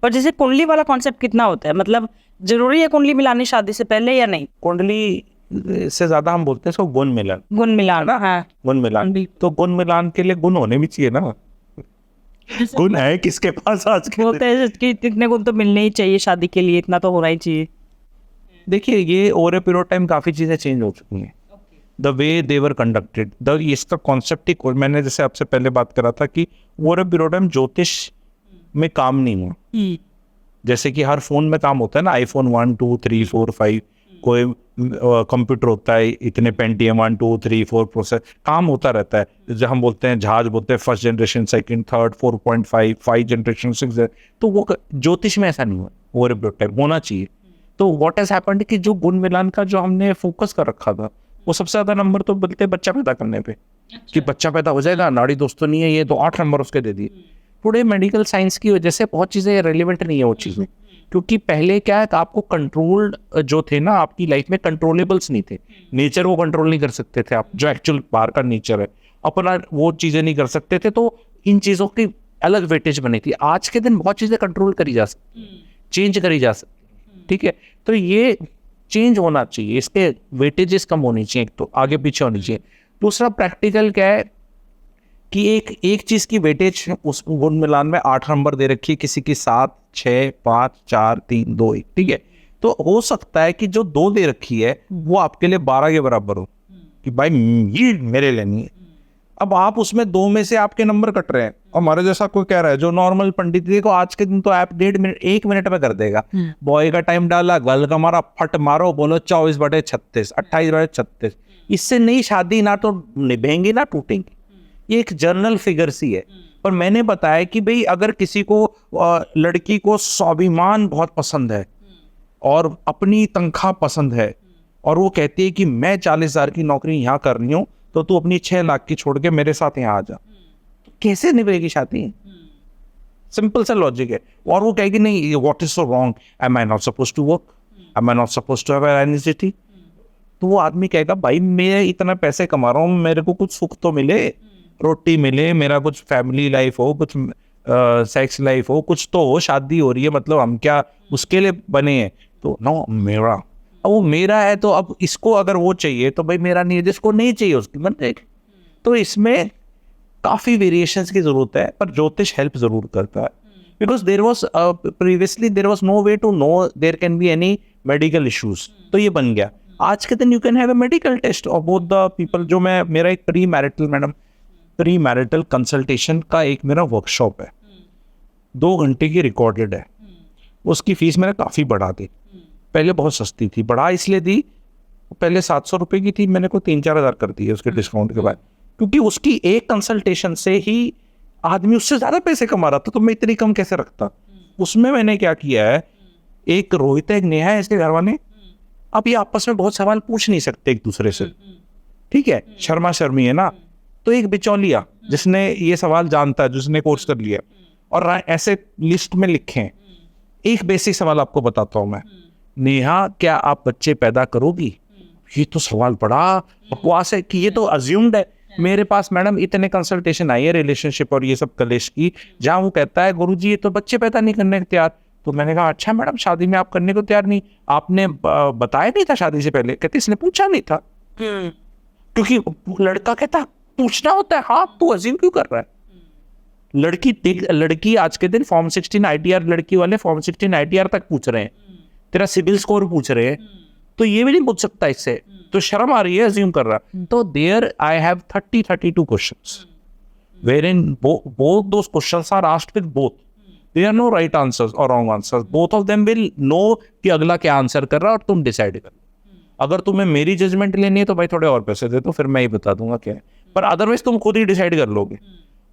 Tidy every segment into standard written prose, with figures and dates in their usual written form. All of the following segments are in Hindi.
पर जैसे कुंडली वाला कॉन्सेप्ट कितना होता है, मतलब जरूरी है कुंडली मिलानी शादी से पहले या नहीं? कुंडली से ज्यादा हम बोलते हैं इसको गुण मिलन। गुण मिलाना, हाँ। गुण मिलान, तो गुण मिलान के लिए गुण होने भी चाहिए ना। गुण है किसके पास आज के बोलते हैं कि इतने गुण तो मिलने ही चाहिए शादी के लिए, इतना तो होना ही चाहिए। देखिए, ये ओवर ए पीरियड टाइम काफी चीजें चेंज हो चुकी हैं, the way they were conducted. इसका कॉन्सेप्ट ही, मैंने जैसे आपसे पहले बात करा था कि ओवर ए पीरियड टाइम ज्योतिष में काम नहीं हुआ। जैसे कि हर फोन में काम होता है ना, आईफोन 1 2 3 4 5, कोई कंप्यूटर होता है इतने पेंटियम 1 2 3 4 प्रोसेस, काम होता रहता है। जैसे हम बोलते हैं जहाज, बोलते हैं first generation, second, third, 4.5, 5 generation, 6, तो वो ज्योतिष में ऐसा नहीं हुआ। ओवर ए पीरियड टाइम होना चाहिए। तो व्हाट हैज हैपेंड कि जो गुण मिलान का जो हमने फोकस कर रखा था, वो सबसे ज्यादा नंबर तो बोलते बच्चा पैदा करने पे, कि बच्चा पैदा हो जाएगा, नाड़ी दोस्त तो नहीं है ये, तो 8 नंबर उसके दे दिए। थोड़े मेडिकल साइंस की वजह से बहुत चीजें रेलिवेंट नहीं है वो चीजें, क्योंकि पहले क्या है, आपको कंट्रोल्ड जो थे ना आपकी लाइफ में, कंट्रोलेबल्स नहीं थे। नेचर को कंट्रोल नहीं कर सकते थे आप, जो एक्चुअल बाहर का नेचर है अपना, वो चीजें नहीं कर सकते थे। तो इन चीजों की अलग वेटेज बनी थी। आज के दिन बहुत चीजें कंट्रोल करी जा सकती, चेंज करी जा सकती, ठीक है। तो ये चेंज होना चाहिए, इसके वेटेजेस कम होनी चाहिए, एक तो आगे पीछे होनी चाहिए। दूसरा प्रैक्टिकल क्या है कि एक चीज की वेटेज उस गुण मिलान में 8 नंबर दे रखी है, किसी की 7 6 5 4 3 2 1, ठीक है। तो हो सकता है कि जो 2 दे रखी है वो आपके लिए 12 के बराबर हो, कि भाई ये मेरे लिए नहीं है। अब आप उसमें 2 में से आपके नंबर कट रहे हैं, हमारे जैसा कोई कह रहा है जो नॉर्मल पंडित, देखो आज के दिन तो ऐप 1.5 मिनट 1 मिनट में कर देगा। बॉय का टाइम डाला, गर्ल का मारा, फट मारो, बोलो 24/36, 28/36। इससे नहीं शादी ना तो निभेंगी ना टूटेंगी, ये एक जर्नल फिगर सी है। पर मैंने बताया कि भाई अगर किसी को लड़की को स्वाभिमान बहुत पसंद है और अपनी तनख्वाह पसंद है, और वो कहती है कि मैं 40,000 की नौकरी यहाँ कर रही हूँ, तो तू अपनी 6 लाख की छोड़ के मेरे साथ यहाँ आ जा, तो कैसे निभेगी शादी? सिंपल सा लॉजिक है। और वो कहेगी नहीं, what is so wrong, am I not supposed to work, am I not supposed to have anxiety. तो वो आदमी कहेगा भाई मैं इतना पैसे कमा रहा हूँ, मेरे को कुछ सुख तो मिले, रोटी मिले, मेरा कुछ फैमिली लाइफ हो, कुछ सेक्स लाइफ हो, कुछ तो हो, शादी हो रही है, मतलब हम क्या उसके लिए बने हैं? तो नो, मेरा, अब वो मेरा है, तो अब इसको अगर वो चाहिए तो भाई मेरा नहीं है, जिसको नहीं चाहिए उसकी मन देख। तो इसमें काफी वेरिएशंस की जरूरत है, पर ज्योतिष हेल्प जरूर करता है, because there was previously there was no way to know there can be any medical issues, तो ये बन गया। आज के दिन you can have a medical test of both the people. जो मैं, मेरा एक प्री मैरिटल कंसल्टेशन का एक मेरा वर्कशॉप है, 2 घंटे की रिकॉर्डेड है। उसकी फीस मैंने काफ़ी बढ़ा दी, पहले बहुत सस्ती थी, बढ़ा इसलिए दी, पहले 700 रुपये की थी, मैंने को 3-4 हज़ार कर दी है उसके डिस्काउंट के बाद, क्योंकि उसकी एक कंसल्टेशन से ही आदमी उससे ज़्यादा पैसे कमा रहा था, तो मैं इतनी कम कैसे रखता। उसमें मैंने क्या किया है, एक रोहित है, एक नेहा है, इसके घर वाले, अब ये आपस में बहुत सवाल पूछ नहीं सकते एक दूसरे से, ठीक है, शर्मा शर्मी है ना, तो एक बिचौलिया जिसने ये सवाल जानता है, जिसने कोर्स कर लिया, और ऐसे लिस्ट में लिखे। एक बेसिक सवाल आपको बताता हूँ मैं, नेहा क्या आप बच्चे पैदा करोगी? ये तो सवाल बड़ा बकवास है कि ये तो अज्यूम्ड है। मेरे पास मैडम इतने कंसल्टेशन आई है रिलेशनशिप और ये सब कलेश की, जहाँ वो कहता है गुरुजी ये तो बच्चे पैदा नहीं करने को तैयार। तो मैंने कहा अच्छा मैडम, शादी में आप करने को तैयार नहीं, आपने बताया नहीं था शादी से पहले? कहते इसने पूछा नहीं था, क्योंकि लड़का कहता पूछना होता है, हाँ तू अज्यूम क्यों कर रहा है? लड़की आज के दिन फॉर्म 16 ITR, लड़की वाले फॉर्म 16 ITR तक पूछ रहे हैं, तेरा सिविल स्कोर पूछ रहे हैं, तो ये भी नहीं पूछ सकता इससे, तो शर्म आ रही है, अज्यूम कर रहा। तो there I have 32 questions wherein both those questions are asked with both. There are no right answers or wrong answers. Both of them will know कि अगला क्या आंसर कर रहा है और तुम डिसाइड कर। अगर तुम्हें मेरी जजमेंट लेनी है तो भाई थोड़े और पैसे दे तो फिर मैं ही बता दूंगा क्या है, पर अदरवाइज तुम खुद ही डिसाइड कर लोगे।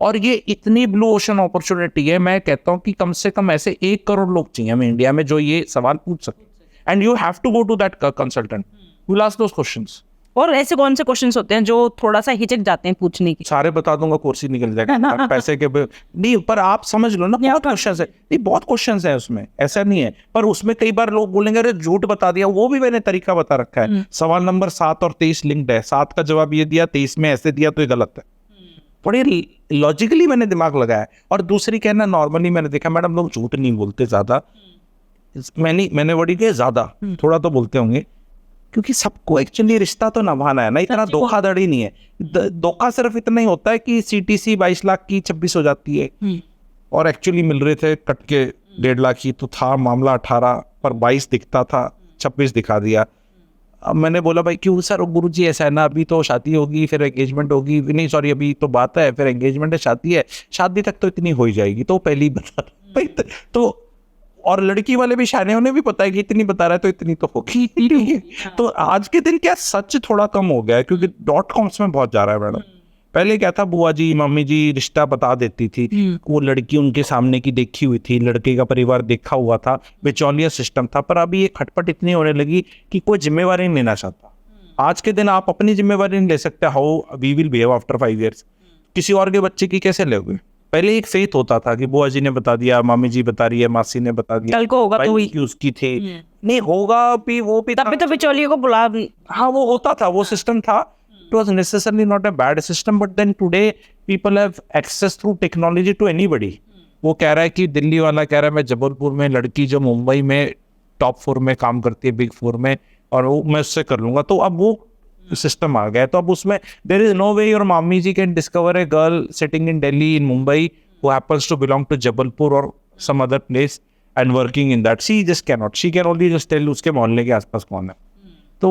और ये इतनी ब्लू ओशन अपॉर्चुनिटी है, मैं कहता हूँ कि कम से कम ऐसे 1 करोड़ लोग चाहिए हमें इंडिया में जो ये सवाल पूछ सके, and you have to go to that consultant who will ask those questions. और ऐसे कौन से क्वेश्चंस होते हैं जो थोड़ा सा हिचक जाते हैं पूछने की? सारे बता दूंगा, कोर्स ही निकल जाएगा पैसे के नहीं, पर आप समझ लो ना, बहुत क्वेश्चंस है, नहीं बहुत क्वेश्चंस है उसमें, ऐसा नहीं है। पर उसमें कई बार लोग बोलेंगे अरे झूठ बता दिया, वो भी मैंने तरीका बता रखा है। सवाल नंबर 7 और 23 लिंक्ड है, 7 का जवाब ये दिया, 23 में ऐसे दिया, तो ये गलत है। बड़े लॉजिकली मैंने दिमाग लगाया। और दूसरी कहना, नॉर्मली मैंने देखा मैडम लोग झूठ नहीं बोलते ज़्यादा, मैंने वर्ड किया ज़्यादा, थोड़ा तो बोलते होंगे, क्योंकि सबको एक्चुअली रिश्ता तो निभाना है ना, इतना धोखाधड़ी नहीं है। धोखा सिर्फ इतना ही होता है कि CTC 22 लाख की 26 हो जाती है और एक्चुअली मिल रहे थे कट के 1.5 लाख की, तो था मामला 18 पर 22 दिखता था, 26 दिखा दिया। अब मैंने बोला भाई क्यों सर? गुरुजी ऐसा है ना, अभी तो शादी होगी फिर एंगेजमेंट होगी, नहीं सॉरी अभी तो बात है, फिर एंगेजमेंट है, शादी है, शादी तक तो इतनी हो ही जाएगी। तो पहले ही बता भाई तो, और लड़की वाले भी शाने, उन्हें भी पता है कि इतनी बता रहा है तो इतनी तो होगी। तो आज के दिन क्या सच थोड़ा कम हो गया है, क्योंकि .coms में बहुत जा रहा है मैडम। पहले क्या था, बुआ जी मम्मी जी रिश्ता बता देती थी, वो लड़की उनके सामने की देखी हुई थी, लड़के का परिवार देखा हुआ था, बिचौलिया सिस्टम था। पर अभी ये खटपट इतनी होने लगी कि कोई जिम्मेवारी नहीं लेना चाहता। आज के दिन आप अपनी जिम्मेवारी नहीं ले सकते, how we will behave after 5 years। किसी और के बच्चे की कैसे लोगे? पहले एक फेथ होता था कि बुआ जी ने बता दिया, मामी जी बता रही है, मासी ने बता दिया, कल को होगा तो भाई ही की उसकी थी, नहीं होगा भी, वो भी तब भी तो बिचौलिए को बुला। हाँ वो होता था, वो सिस्टम था। It was necessarily not a bad system, but then today people have access through technology to anybody। वो कह रहा है कि दिल्ली वाला कह रहा है मैं जबलपुर में, लड़की जो मुंबई में टॉप 4 में काम करती है, बिग 4 में, और वो मैं उससे कर लूंगा। तो अब वो सिस्टम आ गया है। तो अब उसमें there is no way your mami ji can discover a girl sitting in Delhi, in Mumbai, who happens to belong to Jabalpur or some other place and working in that। She just cannot, she can only just tell उसके मोहल्ले के आसपास कौन है। तो